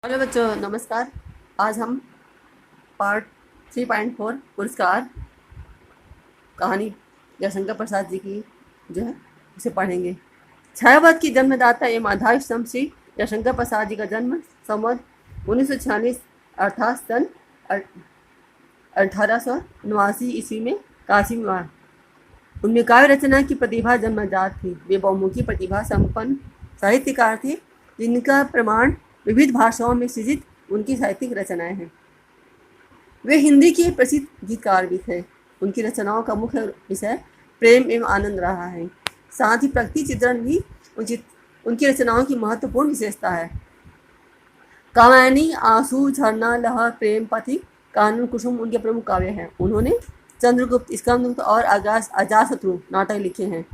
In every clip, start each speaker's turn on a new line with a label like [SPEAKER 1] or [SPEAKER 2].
[SPEAKER 1] Hello बच्चों, नमस्कार। आज हम पार्ट 3.4 पुरस्कार कहानी जयशंकर प्रसाद जी की जो है उसे पढ़ेंगे। छायावाद की जन्मदाता एवं आधार स्तंभ श्री जयशंकर प्रसाद जी का जन्म संवत 1946 अर्थात सन 1889 में काशी में हुआ। उनमें काव्य रचना की प्रतिभा जन्मजात थी। वे बहुमुखी प्रतिभा संपन्न साहित्यकार थे, जिनका प्रमाण विविध भाषाओं में सृजित उनकी साहित्यिक रचनाएं हैं। वे हिंदी के प्रसिद्ध गीतकार भी थे। उनकी रचनाओं का मुख्य विषय प्रेम एवं आनंद रहा है। साथ ही प्रकृति चित्रण भी उनकी रचनाओं की महत्वपूर्ण विशेषता है। कामायनी, आंसू, झरना, लहर, प्रेम पथिक, कानून कुसुम उनके प्रमुख काव्य हैं। उन्होंने चंद्रगुप्त, स्कंदगुप्त और अजातशत्रु नाटक लिखे हैं।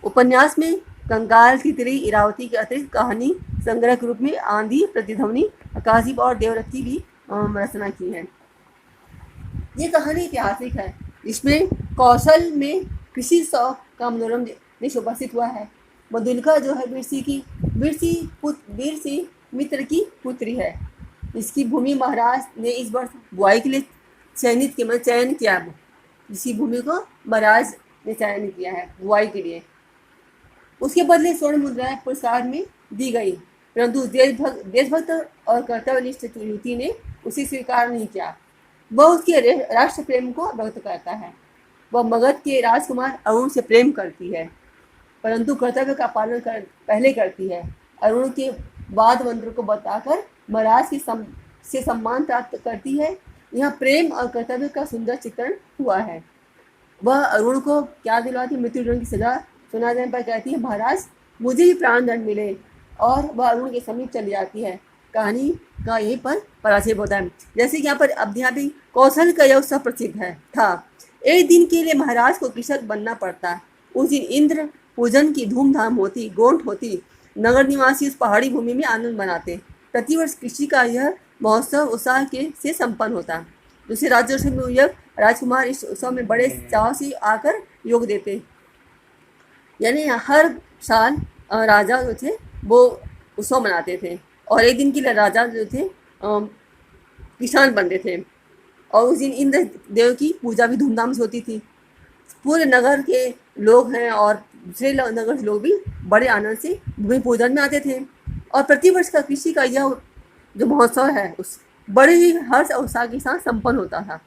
[SPEAKER 1] उपन्यास में कंकाल, तितली, इरावती के अतिरिक्त कहानी संग्रह के रूप में आंधी, प्रतिध्वनि, आकाशीप और देवरथी भी रचना की है। ये कहानी ऐतिहासिक है। इसमें कौशल में कृषि शौक का मनोरम दृश्य उपस्थित हुआ है। मधुलिका जो है वीर सी मित्र की पुत्री है। इसकी भूमि महाराज ने इस वर्ष बुआई के लिए चयन किया है। इसी भूमि को महाराज ने चयन किया है बुआई के लिए। उसके बदले स्वर्ण मुद्राएं पुरस्कार में दी गई, परंतु देशभक्त और कर्तव्यनिष्ठ युवती ने उसे स्वीकार नहीं किया। वह उसके राष्ट्र प्रेम को व्यक्त करता है। वह मगध के राजकुमार अरुण से प्रेम करती है, परंतु कर्तव्य का पालन पहले करती है। अरुण के वाद मंत्र को बताकर महाराज से सम्मान प्राप्त करती है। यह प्रेम और कर्तव्य का सुंदर चित्रण हुआ है। वह अरुण को क्या दिलवाती, मृत्युदंड की सजा सुना देने पर कहती है, महाराज मुझे ही प्राण दंड मिले, और वह अरुण के समीप चली जाती है। कहानी का यहीं पर पराक्षेप होता है। जैसे कि यहाँ पर अध्यापक कौशल का यह उत्सव प्रसिद्ध है था। एक दिन के लिए महाराज को कृषक बनना पड़ता। उस दिन इंद्र पूजन की धूमधाम होती, गोंठ होती। नगर निवासी उस पहाड़ी भूमि में आनंद मनाते। प्रतिवर्ष कृषि का यह महोत्सव उत्साह से संपन्न होता। दूसरे राज्यों से भी यह राजकुमार इस उत्सव में बड़े चाव से आकर योग देते। यानी हर साल राजा जो थे वो उत्सव मनाते थे, और एक दिन के लिए राजा जो थे किसान बनते थे। और उस दिन इंद्र देव की पूजा भी धूमधाम से होती थी। पूरे नगर के लोग हैं और दूसरे नगर के लोग भी बड़े आनंद से भूमि पूजन में आते थे। और प्रतिवर्ष का कृषि का यह जो महोत्सव है उस बड़े ही हर्ष और उत्साह के साथ संपन्न होता था।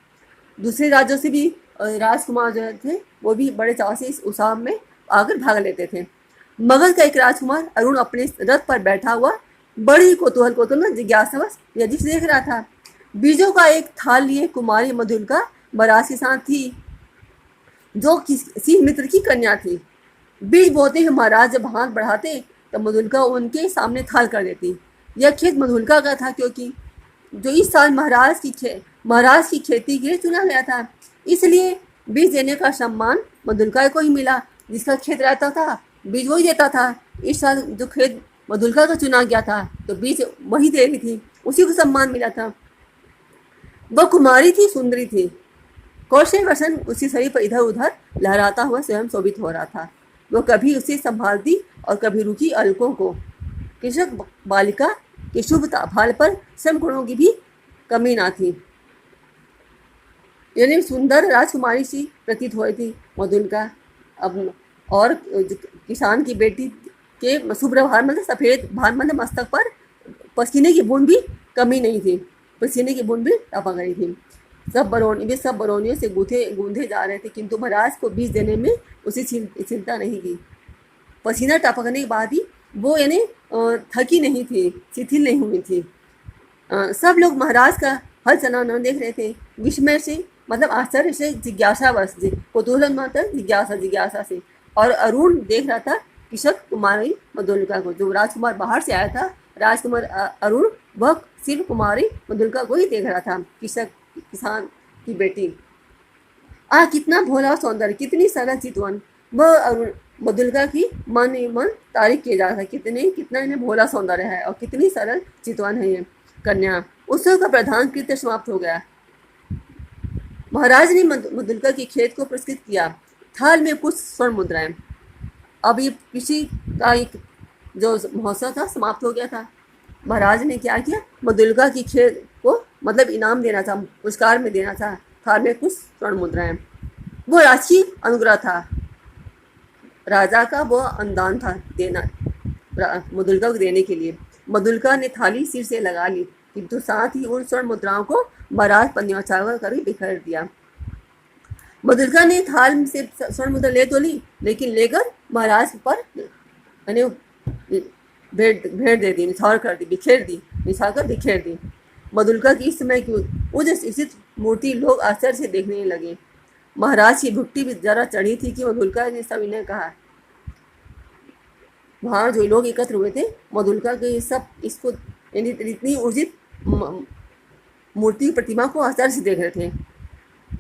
[SPEAKER 1] दूसरे राज्यों से भी राजकुमार जो थे वो भी बड़े चाव से इस उत्सव में आकर भाग लेते थे। मगध का एक राजकुमार अरुण अपने रथ पर बैठा हुआ बड़ी कौतूहल जिज्ञासावश यदि देख रहा था। बीजों का एक थाल लिए कुमारी मधुलिका महाराज के साथ थी, जो किसी मित्र की कन्या थी। बीज बोते ही महाराज जब हाथ बढ़ाते तो मधुलिका उनके सामने थाल कर देती। यह खेत मधुलिका का था, क्योंकि जो इस साल महाराज की खेती के लिए चुना गया था, इसलिए बीज देने का सम्मान मधुलिका को ही मिला। जिसका खेत रहता था बीज वही देता था। इस साल जो खेत मधुलिका का चुना गया था तो बीज वही दे रही थी, उसी को सम्मान मिला था। वह कुमारी थी, सुंदरी थी। कौशल वसन उसी शरीर पर इधर उधर लहराता हुआ स्वयं शोभित हो रहा था। वह कभी उसे संभालती और कभी रुकी अलकों को। कृषक बालिका के शुभ भाल पर श्रम गुणों की भी कमी ना थी। यानी सुंदर राजकुमारी सी प्रतीत हुई थी मधुलिका। अब और किसान की बेटी के शुभ्र भार मतलब सफ़ेद भार मतलब मस्तक पर पसीने की बूंद भी कमी नहीं थी। पसीने की बूंद भी टपक रही थी। सब बरौनियों से गूंधे जा रहे थे, किंतु महाराज को बीज देने में उसे चिंता नहीं की। पसीना टपकने के बाद भी वो यानी थकी नहीं थी, शिथिल नहीं हुई थी। सब लोग महाराज का हर चलना न देख रहे थे, विस्मय से मतलब आश्चर्य से, जिज्ञासावश, कौतूहल मतलब जिज्ञासा से। और अरुण देख रहा था कृषक कुमारी मधुलिका को। जो राजकुमार बाहर से आया था, राजकुमार अरुण, वह सिर्फ कुमारी मधुलिका को ही देख रहा था, किसान की बेटी। कितना भोला सौंदर्य, कितनी सरल चितवन। वह अरुण मधुलिका की मन ही मन तारीफ किए जा रहा था। कितना इन्हें भोला सौंदर्य है और कितनी सरल चितवन है ये कन्या। उत्सव का प्रधान कृत्य समाप्त हो गया। महाराज ने मधुलिका के खेत को पुरस्कृत किया। थाल में कुछ स्वर्ण मुद्राएं। अब ये कृषि का एक जो महोत्सव था समाप्त हो गया था। महाराज ने क्या किया, मधुलिका की खेत को मतलब इनाम देना था, पुरस्कार में देना था, थाल में कुछ स्वर्ण मुद्राएं। वो राशि अनुग्रह था, राजा का वो अनुदान था देना मधुलिका को देने के लिए। मधुलिका ने थाली सिर से लगा ली, किंतु साथ ही उन स्वर्ण मुद्राओं को महाराज पर न्यौछावर कर बिखेर दिया। मधुलिका ने थाल से स्वर्ण मुद्रा ले तो ली, लेकिन लेकर महाराज पर यानी भेंट दे दी, निछावर कर दी, बिखेर दी, निछावर कर बिखेर दी। मधुलिका की इस समय की उचित मूर्ति लोग आश्चर्य से देखने लगे। महाराज की भुट्टी भी जरा चढ़ी थी कि मधुलिका ने सब इन्हें कहा। वहाँ जो लोग एकत्र हुए थे, मधुलिका के सब इसको इतनी उचित मूर्ति प्रतिमा को आश्चर्य से देख रहे थे।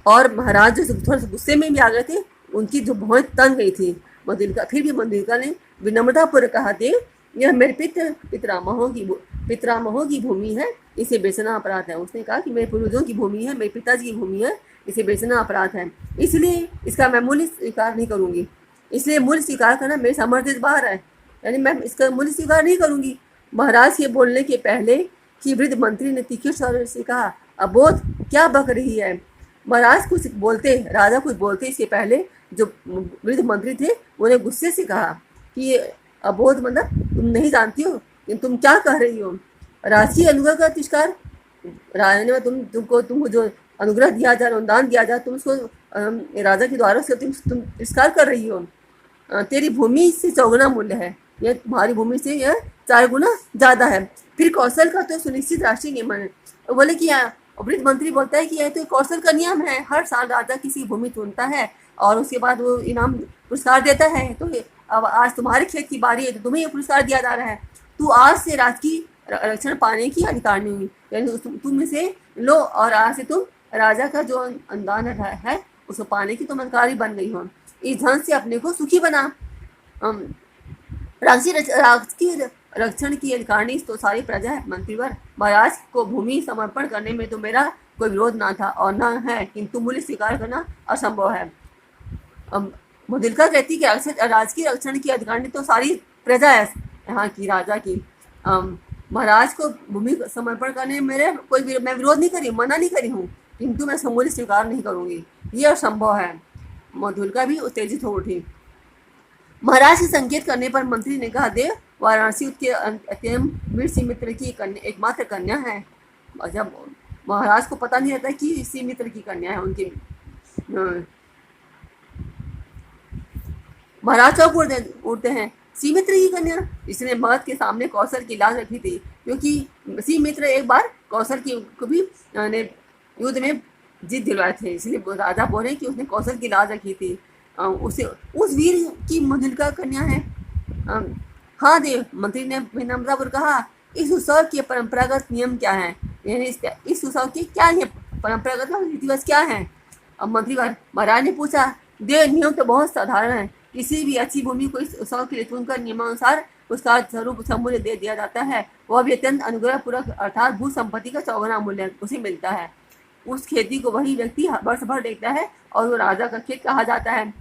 [SPEAKER 1] और महाराज जो थोड़ा सा गुस्से में भी आ गए थे, उनकी जो भौहें तन गई थी। मधुलिका फिर भी मधुलिका ने विनम्रतापूर्वक कहा, देव यह मेरे पितरामहों की भूमि है, इसे बेचना अपराध है। उसने कहा कि मेरे पूर्वजों की भूमि है, मेरे पिताजी की भूमि है, इसे बेचना अपराध है, इसलिए इसका मैं मूल्य स्वीकार नहीं करूँगी। इसलिए मूल्य स्वीकार करना मेरे सामर्थ्य से बाहर है, यानी मैं इसका मूल्य स्वीकार नहीं करूँगी। महाराज के बोलने के पहले ही वृद्ध मंत्री ने तीखे स्वर से कहा, अबोध क्या बक रही है। महाराज राजा कुछ बोलते इसके पहले जो वृद्ध मंत्री थे उन्हें गुस्से से कहा कि ये अबोध मतलब तुम नहीं जानती हो कि तुम क्या कह रही हो। राजकीय अनुग्रह का तिरस्कार, राजा ने तुमको जो अनुग्रह दिया जा, अनुदान दिया जा, तुम उसको राजा के द्वारा से तुम तिरस्कार कर रही हो। तेरी भूमि से 4 मूल्य है, यह तुम्हारी भूमि से यह 4 गुना ज़्यादा है। फिर कौशल का तो सुनिश्चित राशि नियमन है। बोले कि वृद्ध मंत्री बोलता है कि यह तो कौशल का नियम है, हर साल राजा किसी भूमि चुनता है और उसके बाद वो इनाम पुरस्कार देता है। तो अब आज तुम्हारे खेत की बारी है, तो तुम्हें ये पुरस्कार दिया जा रहा है। तू आज से राजकीय रक्षण पाने की अधिकार नहीं हुई, यानी तुम इसे लो और आज से तुम राजा का जो अनुदान है उसको पाने की तुम अधिकारी बन गई हो। इस धन से अपने को सुखी बना। राजकीय रक्षण की अधिकारिणी तो सारी प्रजा है मंत्रीवर। महाराज को भूमि समर्पण करने में तो मेरा कोई विरोध ना था और न है, किंतु मूल्य स्वीकार करना असंभव है। मधुलिका कहती कि राजकीय रक्षण की अधिकारिणी तो सारी प्रजा है यहाँ की, राजा की। महाराज को भूमि समर्पण करने में मैं विरोध नहीं करी, मना नहीं करी हूँ, किंतु मैं मूल्य स्वीकार नहीं करूँगी, ये असंभव है। मधुलिका भी उत्तेजित हो उठी। महाराज से संकेत करने पर मंत्री ने कहा, देव वाराणसी के अत्यंत वीर सिमित्र की एकमात्र कन्या है। जब महाराज को पता नहीं रहता कि सिमित्र की कन्या है उनकी। महाराज चौक उड़ते हैं, सिमित्र की कन्या, इसने मर्द के सामने कौशल की लाज रखी थी, क्योंकि सिमित्र एक बार कौशल की को भी युद्ध में जीत दिलवाए थे, इसलिए राजा बोले कि उसने कौशल की लाज रखी थी। उसे उस वीर की मधुलिका कन्या है। हाँ देव, मंत्री ने विनम्रतापूर्वक कहा, इस उत्सव के परंपरागत नियम क्या है, यानी इस उत्सव के क्या है परंपरागत रीतिवाज क्या है। अब मंत्री महाराज ने पूछा, देव नियम तो बहुत साधारण है, किसी भी अच्छी भूमि को इस उत्सव के लिए चुनकर नियमानुसार उसका स्वरूप समूल्य दे दिया जाता है, वह भी अत्यंत अनुग्रहपूर्वक, अर्थात भू संपत्ति का 4 मूल्य उसे मिलता है। उस खेती को वही व्यक्ति वर्ष भर देखता है और वो राजा का खेत कहा जाता है।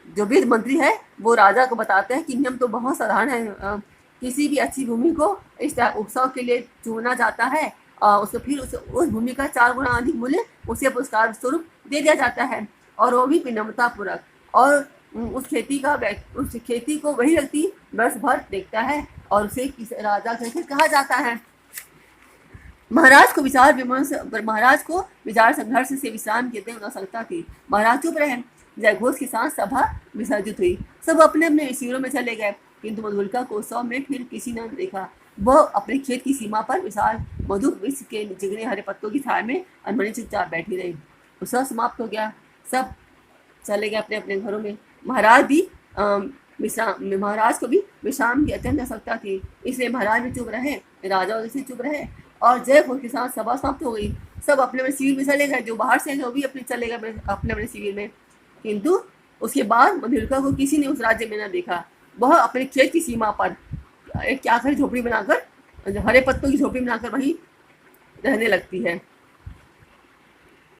[SPEAKER 1] जो वृद्ध मंत्री है वो राजा को बताते हैं कि नियम तो बहुत साधारण है, किसी भी अच्छी भूमि को इस उत्सव के लिए चुना जाता है और उसको फिर उस भूमि का 4 गुना अधिक मूल्य उसे पुरस्कार स्वरूप दे दिया जाता है, और वो भी विनम्रतापूर्वक। और उस खेती को वही व्यक्ति वर्ष भर देखता है और उसे राजा का खेत कहा जाता है। महाराज को विचार संघर्ष से विश्राम की आवश्यकता थी। महाराज चुप रहे। जयघोष के साथ सभा विसर्जित हुई, सब अपने अपने शिविरों में चले गए, किंतु मधुलिका को उत्सव में फिर किसी ने देखा। वह अपने खेत की सीमा पर विशाल मधु वृक्ष के चिकने हरे पत्तों की छाया में अनमनी चुपचाप बैठी रही। उत्सव समाप्त हो गया, सब चले गए अपने अपने घरों में। महाराज को भी विश्राम की अत्यंत आवश्यकता थी, इसलिए महाराज भी चुप रहे, राजा से चुप रहे और जय घोष के साथ सभा समाप्त हो गई। सब अपने अपने शिविर में चले गए, जो बाहर से वो भी अपने चले गए अपने अपने शिविर में। किंतु उसके बाद मधुलिका को किसी ने उस राज्य में न देखा। वह अपने खेत की सीमा पर एक क्या झोपड़ी बनाकर, हरे पत्तों की झोपड़ी बनाकर वहीं रहने लगती है।